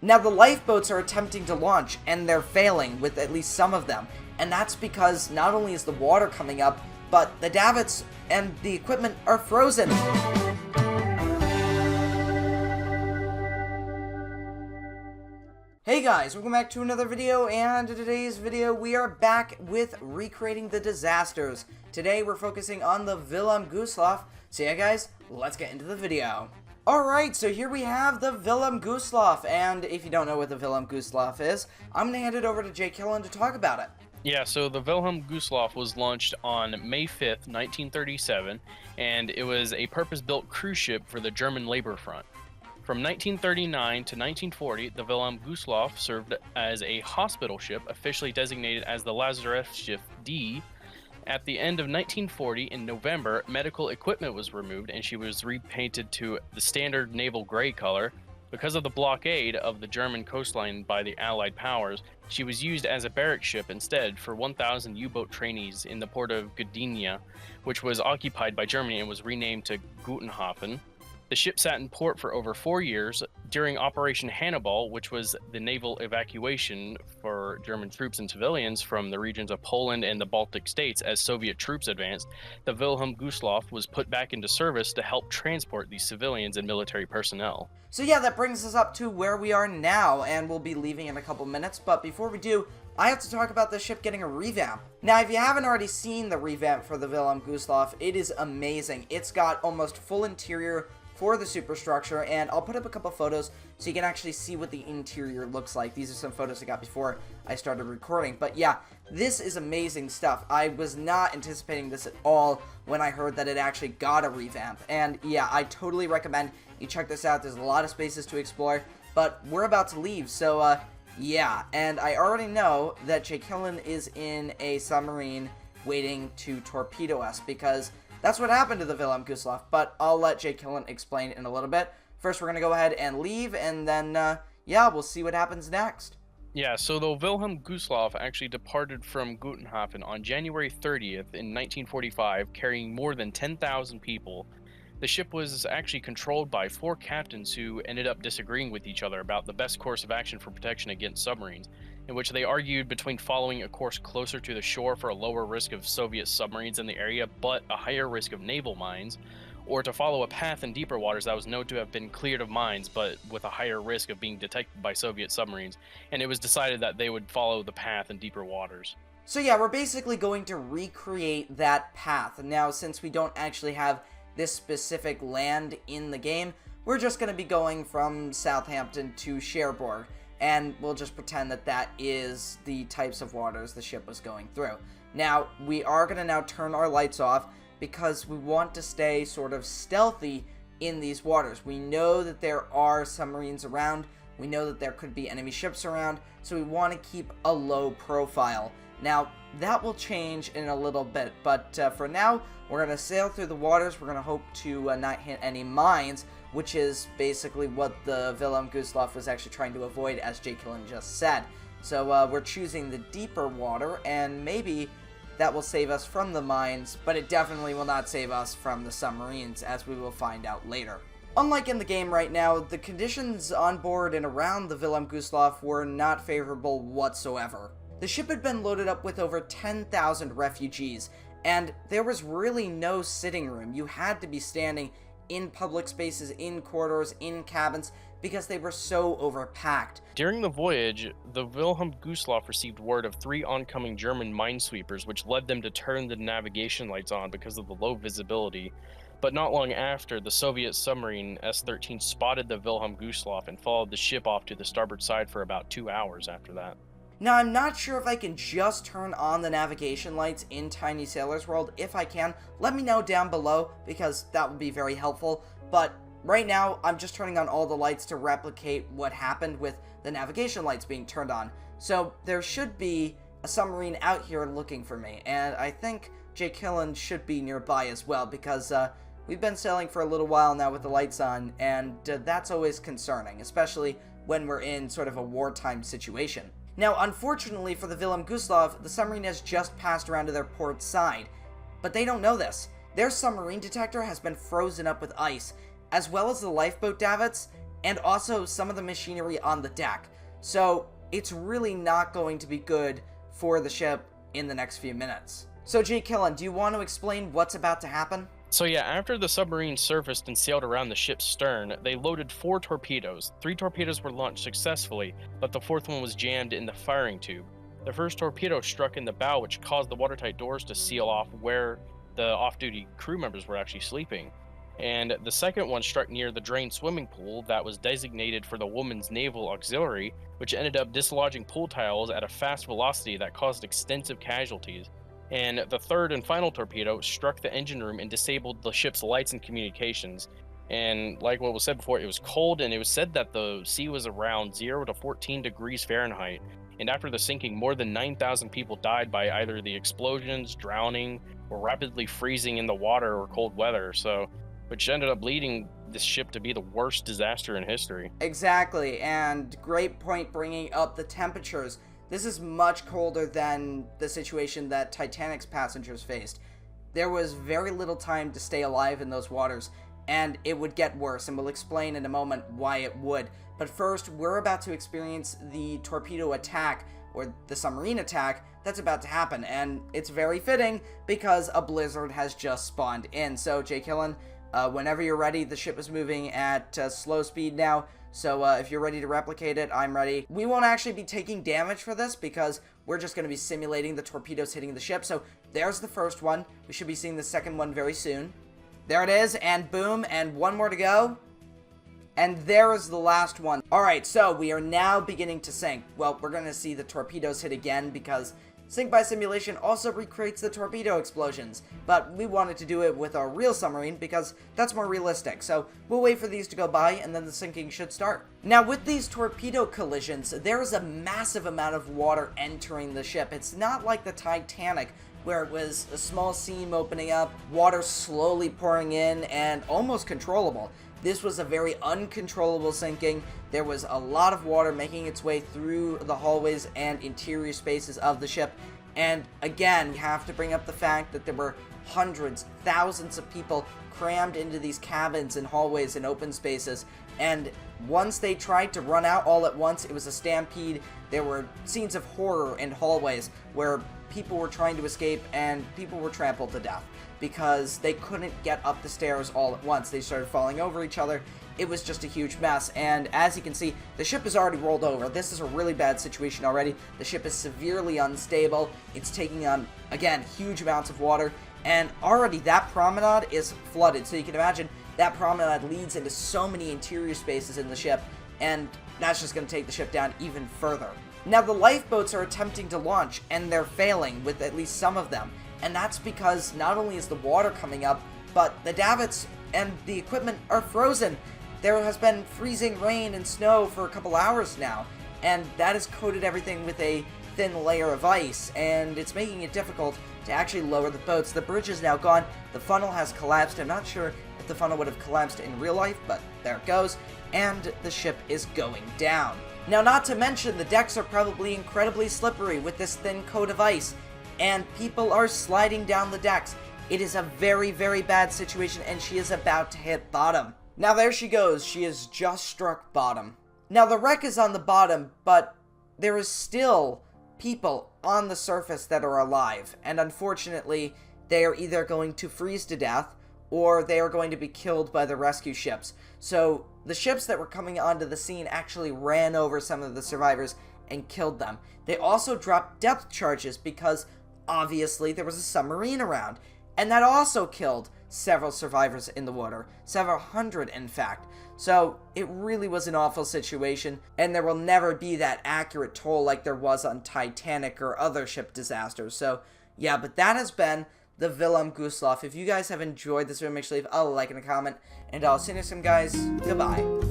Now, the lifeboats are attempting to launch, and they're failing with at least some of them. And that's because not only is the water coming up, but the davits and the equipment are frozen. Hey guys, welcome back to another video, and in today's video we are back with recreating the disasters. Today we're focusing on the Wilhelm Gustloff. So yeah guys, let's get into the video. Alright, so here we have the Wilhelm Gustloff, and if you don't know what the Wilhelm Gustloff is, I'm going to hand it over to Jlkillen to talk about it. Yeah, so the Wilhelm Gustloff was launched on May 5th, 1937, and it was a purpose-built cruise ship for the German labor front. From 1939 to 1940, the Wilhelm Gustloff served as a hospital ship, officially designated as the Lazarettschiff D. At the end of 1940, in November, medical equipment was removed and she was repainted to the standard naval gray color. Because of the blockade of the German coastline by the Allied powers, she was used as a barrack ship instead for 1,000 U-boat trainees in the port of Gdynia, which was occupied by Germany and was renamed to Gutenhafen. The ship sat in port for over 4 years. During Operation Hannibal, which was the naval evacuation for German troops and civilians from the regions of Poland and the Baltic states as Soviet troops advanced, the Wilhelm Gustloff was put back into service to help transport these civilians and military personnel. So yeah, that brings us up to where we are now, and we'll be leaving in a couple minutes, but before we do, I have to talk about the ship getting a revamp. Now, if you haven't already seen the revamp for the Wilhelm Gustloff, it is amazing. It's got almost full interior for the superstructure, and I'll put up a couple photos so you can actually see what the interior looks like. These are some photos I got before I started recording, but yeah, this is amazing stuff. I was not anticipating this at all when I heard that it actually got a revamp, and yeah, I totally recommend you check this out. There's a lot of spaces to explore, but we're about to leave, so yeah, and I already know that Jlkillen is in a submarine waiting to torpedo us, because that's what happened to the Wilhelm Gustloff, but I'll let Jlkillen explain in a little bit. First, we're going to go ahead and leave, and then, yeah, we'll see what happens next. Yeah, so the Wilhelm Gustloff actually departed from Gutenhafen on January 30th in 1945, carrying more than 10,000 people. The ship was actually controlled by 4 captains who ended up disagreeing with each other about the best course of action for protection against submarines, in which they argued between following a course closer to the shore for a lower risk of Soviet submarines in the area but a higher risk of naval mines, or to follow a path in deeper waters that was known to have been cleared of mines but with a higher risk of being detected by Soviet submarines, and it was decided that they would follow the path in deeper waters. So yeah, we're basically going to recreate that path. Now, since we don't actually have this specific land in the game, we're just going to be going from Southampton to Cherbourg, and we'll just pretend that that is the types of waters the ship was going through. Now, we are going to now turn our lights off because we want to stay sort of stealthy in these waters. We know that there are submarines around, we know that there could be enemy ships around, so we want to keep a low profile. Now, that will change in a little bit, but for now, we're going to sail through the waters. We're going to hope to not hit any mines, which is basically what the Wilhelm Gustloff was actually trying to avoid, as Jlkillen just said. So we're choosing the deeper water, and maybe that will save us from the mines, but it definitely will not save us from the submarines, as we will find out later. Unlike in the game right now, the conditions on board and around the Wilhelm Gustloff were not favorable whatsoever. The ship had been loaded up with over 10,000 refugees, and there was really no sitting room. You had to be standing in public spaces, in corridors, in cabins, because they were so overpacked. During the voyage, the Wilhelm Gustloff received word of 3 oncoming German minesweepers, which led them to turn the navigation lights on because of the low visibility. But not long after, the Soviet submarine S-13 spotted the Wilhelm Gustloff and followed the ship off to the starboard side for about 2 hours after that. Now, I'm not sure if I can just turn on the navigation lights in Tiny Sailor's World. If I can, let me know down below, because that would be very helpful. But right now, I'm just turning on all the lights to replicate what happened with the navigation lights being turned on. So there should be a submarine out here looking for me, and I think Jlkillen should be nearby as well, because we've been sailing for a little while now with the lights on, and that's always concerning, especially when we're in sort of a wartime situation. Now, unfortunately for the Wilhelm Gustloff, the submarine has just passed around to their port side, but they don't know this. Their submarine detector has been frozen up with ice, as well as the lifeboat davits, and also some of the machinery on the deck. So it's really not going to be good for the ship in the next few minutes. So Jlkillen, do you want to explain what's about to happen? So yeah, after the submarine surfaced and sailed around the ship's stern, they loaded 4 torpedoes. 3 torpedoes were launched successfully, but the 4th one was jammed in the firing tube. The first torpedo struck in the bow, which caused the watertight doors to seal off where the off-duty crew members were actually sleeping. And the second one struck near the drained swimming pool that was designated for the Women's Naval Auxiliary, which ended up dislodging pool tiles at a fast velocity that caused extensive casualties. And the third and final torpedo struck the engine room and disabled the ship's lights and communications. And like what was said before, it was cold, and it was said that the sea was around 0 to 14 degrees Fahrenheit. And after the sinking, more than 9,000 people died by either the explosions, drowning, or rapidly freezing in the water or cold weather. Which ended up leading this ship to be the worst disaster in history. Exactly, and great point bringing up the temperatures. This is much colder than the situation that Titanic's passengers faced. There was very little time to stay alive in those waters, and it would get worse, and we'll explain in a moment why it would. But first, we're about to experience the torpedo attack, or the submarine attack, that's about to happen, and it's very fitting because a blizzard has just spawned in. So, Jlkillen, whenever you're ready, the ship is moving at slow speed now, so if you're ready to replicate it, I'm ready. We won't actually be taking damage for this because we're just going to be simulating the torpedoes hitting the ship. So there's the first one. We should be seeing the second one very soon. There it is, and boom, and one more to go. And there is the last one. Alright, so we are now beginning to sink. Well, we're going to see the torpedoes hit again because Sync by Simulation also recreates the torpedo explosions, but we wanted to do it with our real submarine because that's more realistic, so we'll wait for these to go by and then the sinking should start. Now with these torpedo collisions, there is a massive amount of water entering the ship. It's not like the Titanic, where it was a small seam opening up, water slowly pouring in, and almost controllable. This was a very uncontrollable sinking. There was a lot of water making its way through the hallways and interior spaces of the ship. And again, you have to bring up the fact that there were hundreds, thousands of people crammed into these cabins and hallways and open spaces. And once they tried to run out all at once, it was a stampede. There were scenes of horror in hallways where people were trying to escape and people were trampled to death because they couldn't get up the stairs all at once. They started falling over each other. It was just a huge mess, and as you can see, the ship is already rolled over. This is a really bad situation already. The ship is severely unstable. It's taking on, again, huge amounts of water, and already that promenade is flooded. So you can imagine that promenade leads into so many interior spaces in the ship, and that's just going to take the ship down even further. Now the lifeboats are attempting to launch, and they're failing with at least some of them. And that's because not only is the water coming up, but the davits and the equipment are frozen. There has been freezing rain and snow for a couple hours now, and that has coated everything with a thin layer of ice, and it's making it difficult to actually lower the boats. The bridge is now gone. The funnel has collapsed. I'm not sure if the funnel would have collapsed in real life, but there it goes. And the ship is going down. Now, not to mention, the decks are probably incredibly slippery with this thin coat of ice, and people are sliding down the decks. It is a very, very bad situation, and she is about to hit bottom. Now, there she goes. She has just struck bottom. Now, the wreck is on the bottom, but there is still people on the surface that are alive, and unfortunately, they are either going to freeze to death, or they are going to be killed by the rescue ships. So, the ships that were coming onto the scene actually ran over some of the survivors and killed them. They also dropped depth charges because, obviously, there was a submarine around, and that also killed several survivors in the water. Several hundred, in fact. So, it really was an awful situation, and there will never be that accurate toll like there was on Titanic or other ship disasters. So, yeah, but that has been the Wilhelm Gustloff. If you guys have enjoyed this video, make sure to leave a like and a comment, and I'll see you next time, guys. Goodbye.